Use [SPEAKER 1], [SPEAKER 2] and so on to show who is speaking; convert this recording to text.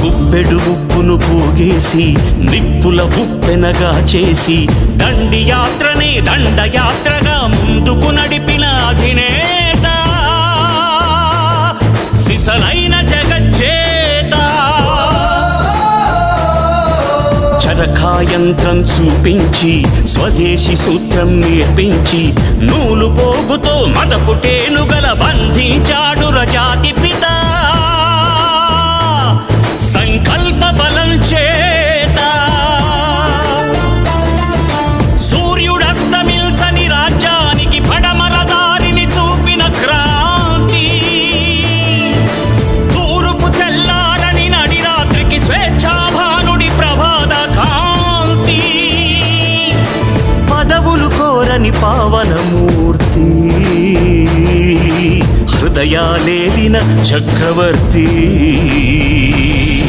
[SPEAKER 1] గుప్పెడు ఉప్పును పోగేసి నిప్పుల ఉప్పెనగా చేసి దండియాత్రనే దండయాత్రగా ముందుకు నడిపిన అధినేత సిసలైన జగజ్జేత. చరఖాయంత్రం చూపించి స్వదేశీ సూత్రం నేర్పించి నూలు పోగుతో మదపుటేనుగల బంధించాడు రజాతి పిత. సంకల్ప బలం చేత సూర్యుడస్తమిల్చని రాజ్యానికి పడమర దారిని చూపిన క్రాంతి. తూర్పు తెల్లారని నడి రాత్రికి స్వేచ్ఛాభానుడి ప్రభాత కాంతి. పదవులు కోరని పావనమూర్తి హృదయాలేలిన చక్రవర్తి.